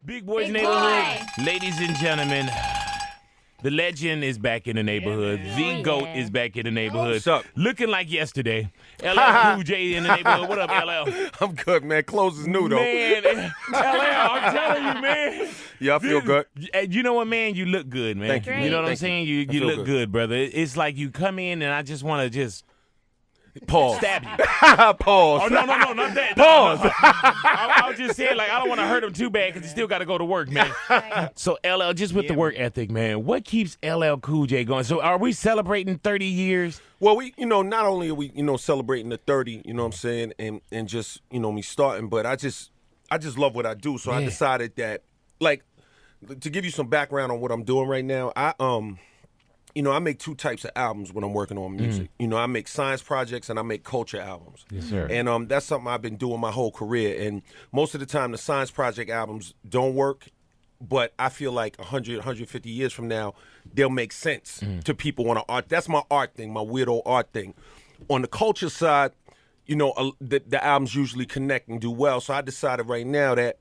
Big Boys Big Neighborhood. boy. Ladies and gentlemen, the legend is back in the neighborhood. The GOAT is back in the neighborhood. What's up? Looking like yesterday. LL Cool J in the neighborhood. What up, LL? I'm good, man. Clothes is new, though. Man, LL, I'm telling you, man. Yeah, I feel good. You know what, man? You look good, man. Thank you. You know what I'm Thank saying? you. You I feel look good, brother. It's like you come in and I just want to just Pause. stab you. Pause. Oh, no, not that. Pause. I was just saying, like, I don't want to hurt him too bad because he still got to go to work, man. So, LL, just with the work ethic, man, what keeps LL Cool J going? So, are we celebrating 30 years? Well, we, not only are we, celebrating the 30, you know what I'm saying, and just, me starting, but I just love what I do. So I decided that, like, to give you some background on what I'm doing right now, I make two types of albums when I'm working on music. I make science projects and I make culture albums. Yes, sir. And that's something I've been doing my whole career. And most of the time, the science project albums don't work, but I feel like 100, 150 years from now, they'll make sense to people on an art. That's my art thing, my weirdo art thing. On the culture side, the albums usually connect and do well. So I decided right now that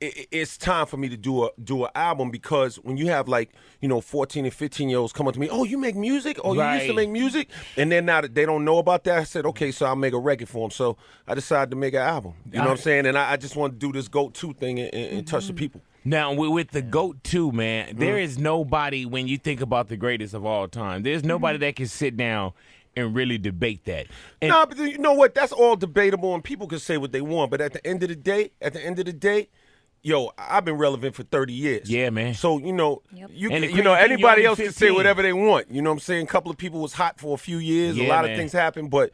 it's time for me to do an album, because when you have 14 and 15-year-olds come up to me, oh, you make music? Oh, you used to make music? And then now that they don't know about that, I said, okay, so I'll make a record for them. So I decided to make an album. You know what I'm saying? And I just want to do this GOAT 2 thing and touch the people. Now, with the GOAT 2, man, there is nobody, when you think about the greatest of all time, there's nobody that can sit down and really debate that. No, but you know what? That's all debatable, and people can say what they want. But at the end of the day, yo, I've been relevant for 30 years. Yeah, man. So, And anybody else can say 15. whatever they want. You know what I'm saying? A couple of people was hot for a few years. Yeah, a lot man. of things happened, but,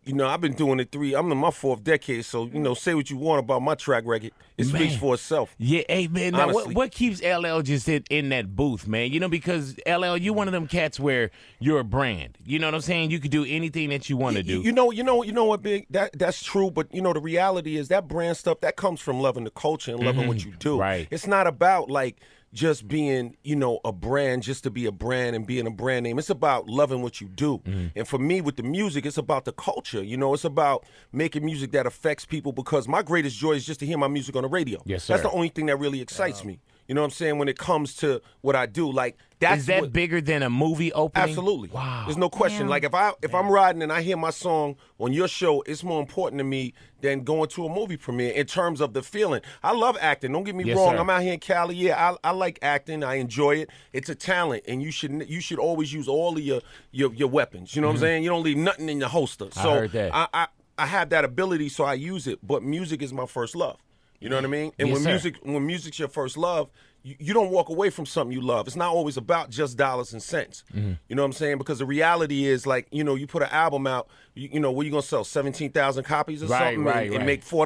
I've been doing it I'm in my fourth decade. So, say what you want about my track record. It speaks for itself. Yeah, hey, man. Now, Honestly. what keeps LL just in that booth, man? Because LL, you one of them cats where you're a brand. You know what I'm saying? You could do anything that you want to do. You know what, Big? That's true, but the reality is that brand stuff that comes from loving the culture and loving what you do. Right. It's not about just being, a brand just to be a brand and being a brand name. It's about loving what you do. And for me, with the music, it's about the culture. It's about making music that affects people, because my greatest joy is just to hear my music on the radio. Yes, sir. That's the only thing that really excites me. You know what I'm saying? When it comes to what I do, that's Is that bigger than a movie opening? Absolutely. Wow. There's no question. If I'm riding and I hear my song on your show, it's more important to me than going to a movie premiere in terms of the feeling. I love acting. Don't get me wrong. Sir. I'm out here in Cali. Yeah, I like acting. I enjoy it. It's a talent, and you should always use all of your weapons. You know what I'm saying? You don't leave nothing in your holster. So I heard that. I have that ability, so I use it. But music is my first love. You know what I mean? And Yes, sir. when music's your first love, you don't walk away from something you love. It's not always about just dollars and cents. You know what I'm saying? Because the reality is, you put an album out, what are you going to sell, 17,000 copies or something and make $4?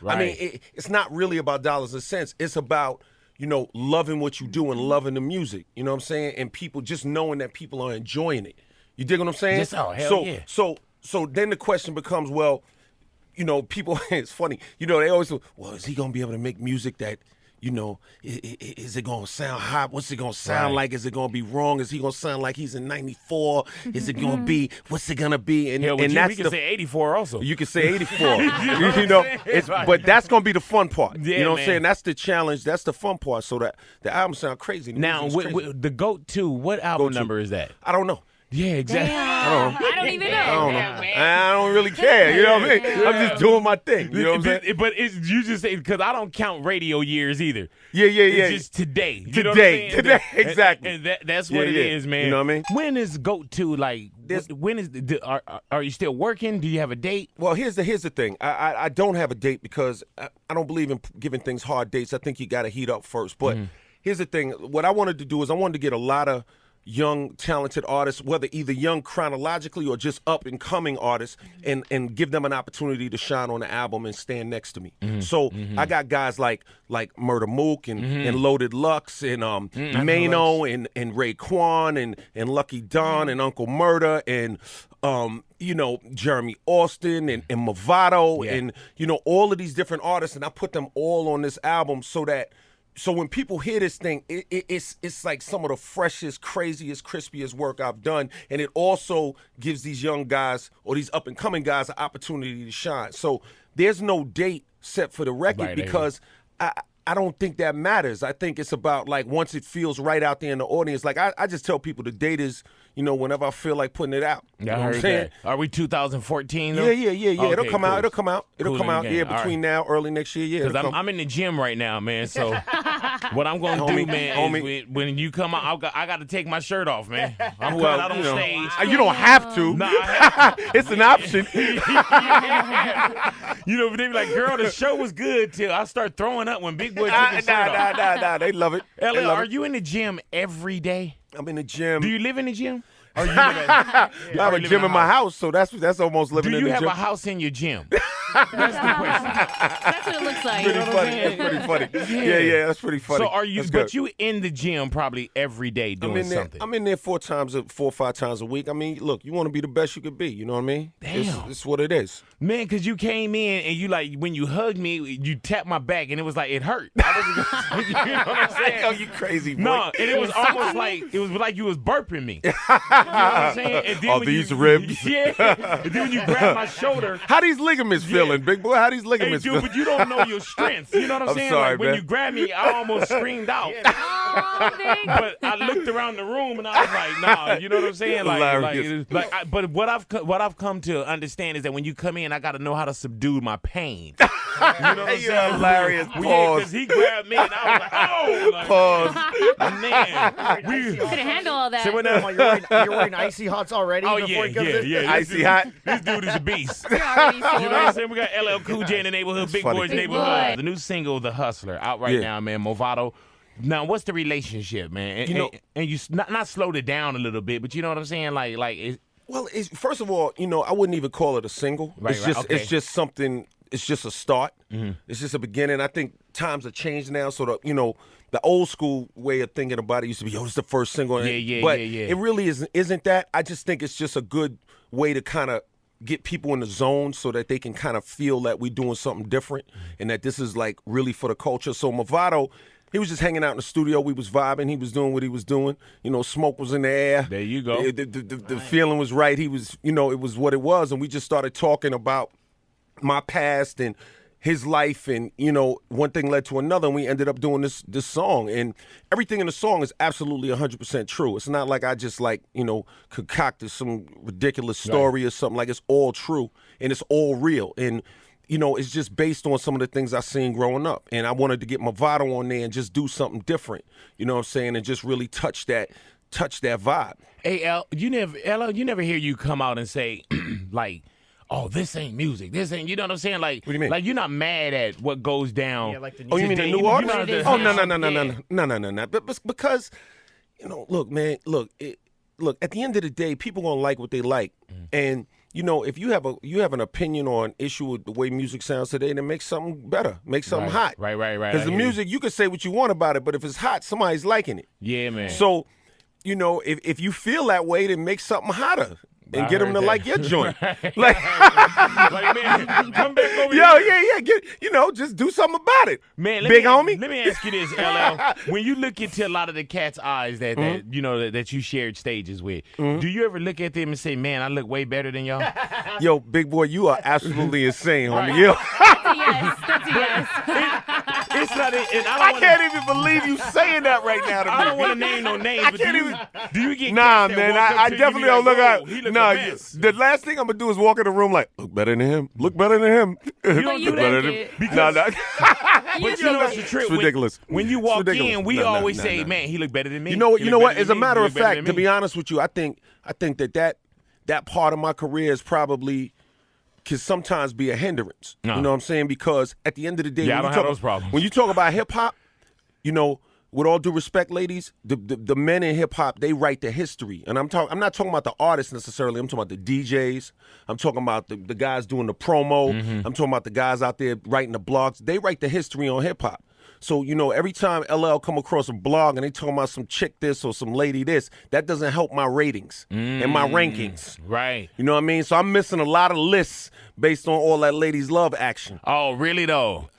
Right. I mean, it's not really about dollars and cents. It's about, loving what you do and loving the music. You know what I'm saying? And people just knowing that people are enjoying it. You dig what I'm saying? Yeah. So then the question becomes, well, people, it's funny, they always say, well, is he going to be able to make music that, is it going to sound hot? What's it going to sound like? Is it going to be wrong? Is he going to sound like he's in 94? Is it going to be, what's it going to be? And that's we can say 84 also. You can say 84. Right. But that's going to be the fun part. Yeah, you know what I'm man. saying? That's the challenge. That's the fun part. So that the album sound crazy. The Now, music's crazy. with the GOAT 2, what album GOAT 2. number is that? I don't know. Yeah, exactly. I don't even know. I don't know. I don't really care. You know what I mean? I'm just doing my thing. You know what I'm saying? But you just say, because I don't count radio years either. Yeah. It's just today. You know what I'm saying? Today, exactly. And that's what it is, man. You know what I mean? When is GOAT 2, when is are you still working? Do you have a date? Well, here's the thing. I don't have a date because I don't believe in giving things hard dates. I think you got to heat up first. But here's the thing. What I wanted to do is I wanted to get a lot of young, talented artists, whether either young chronologically or just up-and-coming artists, and give them an opportunity to shine on the album and stand next to me. So I got guys like Murder Mook and Loaded Lux and Mano and Raekwon and Lucky Don and Uncle Murder and Jeremy Austin and Movado and all of these different artists, and I put them all on this album so when people hear this thing, it's like some of the freshest, craziest, crispiest work I've done, and it also gives these young guys or these up-and-coming guys an opportunity to shine. So there's no date set for the record because I don't think that matters. I think it's about, like, once it feels right out there in the audience. Like, I just tell people the date is, whenever I feel like putting it out. You know what I'm saying? Are we 2014 though? Yeah. Okay, It'll come out. It'll come out. Cool Yeah, between now, early next year. Yeah. Because I'm in the gym right now, man. So what I'm gonna do, man, is when you come out, I got to take my shirt off, man. I'm coming out on stage. You don't have to. Nah, I have to. It's an option. But they be like, girl, the show was good till I start throwing up when Big Boy took his shirt off. Nah. They love it. LL, are you in the gym every day? I'm in the gym. Do you live in the gym? Or I have a gym in my house, so that's almost living in the gym. Do you have a house in your gym? That's the question. That's what it looks like. Pretty funny. That's pretty funny. Yeah, that's pretty funny. So are you? But you in the gym probably every day doing something. I'm in there 4 or 5 times a week. I mean, look, you want to be the best you could be. You know what I mean? Damn, it's what it is. Man, because you came in and you like when you hugged me, you tapped my back and it was like it hurt. I was, you know what I'm saying? Oh, you crazy boy. No, and it was almost like you was burping me. You know what I'm saying? And then these ribs? Yeah. And then when you grab my shoulder. How these ligaments feeling, big boy? How these ligaments feeling? But you don't know your strength. You know what I'm saying? Sorry, like when man. you grabbed me, I almost screamed out. But I looked around the room and I was like, nah, you know what I'm saying? But what I've come to understand is that when you come in, I got to know how to subdue my pain. You know what I'm saying? Hilarious. Pause. Because he grabbed me and I was like, oh. Pause. Man. We couldn't handle all that. So when You're wearing icy hots already before he comes in? yeah. Icy hot. This dude is a beast. You're already sore. You know what I'm saying? We got LL Cool J in the neighborhood, Big funny. Boy's Big neighborhood. Boy. The new single, The Hustler, out right now, man. Movado. Now, what's the relationship, man? And you not slowed it down a little bit, but you know what I'm saying? Well, first of all, I wouldn't even call it a single. It's just something. It's just a start. Mm-hmm. It's just a beginning. I think times have changed now, so the old school way of thinking about it used to be, this is the first single. But it really isn't that. I just think it's just a good way to kind of get people in the zone so that they can kind of feel that we're doing something different and that this is like really for the culture. So Movado, he was just hanging out in the studio. We was vibing. He was doing what he was doing. Smoke was in the air. There you go. The feeling was right. He was, it was what it was. And we just started talking about my past and his life, and one thing led to another, and we ended up doing this song. And everything in the song is absolutely 100% true. It's not like I just concocted some ridiculous story or something. Like, it's all true and it's all real. And it's just based on some of the things I seen growing up. And I wanted to get Movado on there and just do something different. You know what I'm saying? And just really touch that vibe. Hey, LL, you never hear you come out and say oh, this ain't music. This ain't, you know what I'm saying? Like, what do you mean? Like, you're not mad at what goes down. Yeah, like the you mean the new artist? Oh, no. But because, look, man, look, at the end of the day, people gonna like what they like. And, if you have an opinion or an issue with the way music sounds today, then make something better. Make something hot. Right. Because the music, you can say what you want about it, but if it's hot, somebody's liking it. Yeah, man. So, if you feel that way, then make something hotter. And get them to like your joint. Like, man, come back over here. Yeah. Just do something about it. Man, homie. Let me ask you this, LL. When you look into a lot of the cats' eyes that that you shared stages with, do you ever look at them and say, man, I look way better than y'all? Yo, big boy, you are absolutely insane, homie. Yo. That's a yes. It's not it. And I can't even believe you saying that right now to me. I don't want to name no names. I can't even. Do you get Nah, cats that man. walk up I to you definitely and don't be look like, at. he look Nah, the best. the last thing I'm gonna do is walk in the room like, look better than him. Look better than him. You don't you do better that. than- Nah. But you know what's the trick? It's ridiculous. When you walk ridiculous. in, we Nah, always nah, say, nah. man, he look better than me. You know what? He You know look what? better As than a me. matter He of look better fact, than to be me. honest with you, I think that part of my career is probably can sometimes be a hindrance. No. You know what I'm saying? Because at the end of the day, Yeah, I when don't you have talk- those problems. When you talk about hip hop, with all due respect, ladies, the men in hip hop, they write the history. And I'm not talking about the artists necessarily. I'm talking about the DJs. I'm talking about the guys doing the promo. I'm talking about the guys out there writing the blogs. They write the history on hip hop. So, every time LL come across a blog and they talking about some chick this or some lady this, that doesn't help my ratings and my rankings. Right. You know what I mean? So I'm missing a lot of lists based on all that ladies love action. Oh, really though?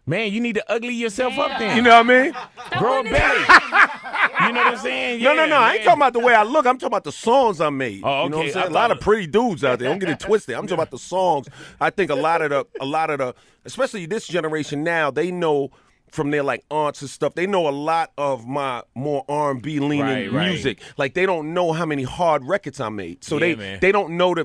Man, you need to ugly yourself up then. You know what I mean? Grow a belly. You know what I'm saying? No. Yeah, I ain't talking about the way I look. I'm talking about the songs I made. Oh, You know what I'm okay. saying? I A lot thought- of pretty dudes out there. Don't get it twisted. I'm talking about the songs. I think a lot of the, especially this generation now, they know from their like aunts and stuff. They know a lot of my more R&B leaning music. Like they don't know how many hard records I made. So they don't know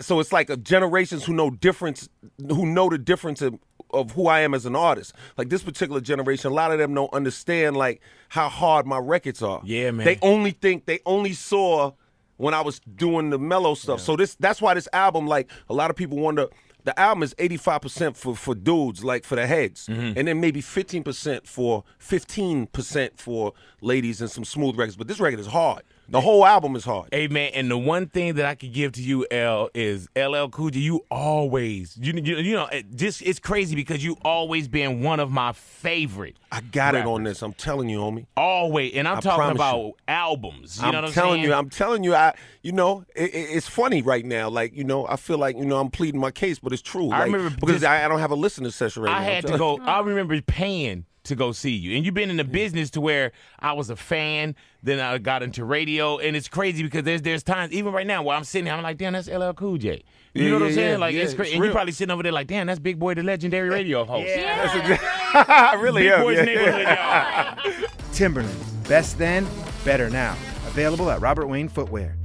so it's like a generations who know the difference of who I am as an artist. Like this particular generation, a lot of them don't understand like how hard my records are. Yeah, man. They only saw when I was doing the mellow stuff. So that's why this album, like a lot of people wonder, the album is 85% for dudes, like for the heads, and then maybe 15% for ladies and some smooth records. But this record is hard. The whole album is hard. Hey, man, and the one thing that I could give to you, L, is LL Cool J. You always, you know, it's crazy because you always been one of my favorite. I got rappers. it on this. I'm telling you, homie. Always, and I'm talking about albums. You know what I'm saying? I'm telling you, it's funny right now. Like, I feel like, I'm pleading my case, but it's true. I remember because I don't have a listening session right now. I had to go. I remember paying to go see you, and you've been in the business to where I was a fan. Then I got into radio, and it's crazy because there's times even right now where I'm sitting here, I'm like, damn, that's LL Cool J. You know what I'm saying? Like it's crazy, and you probably sitting over there like, damn, that's Big Boy, the legendary radio host. I really Big am. Boy's neighborhood, y'all. Timberland, best then, better now. Available at Robert Wayne Footwear.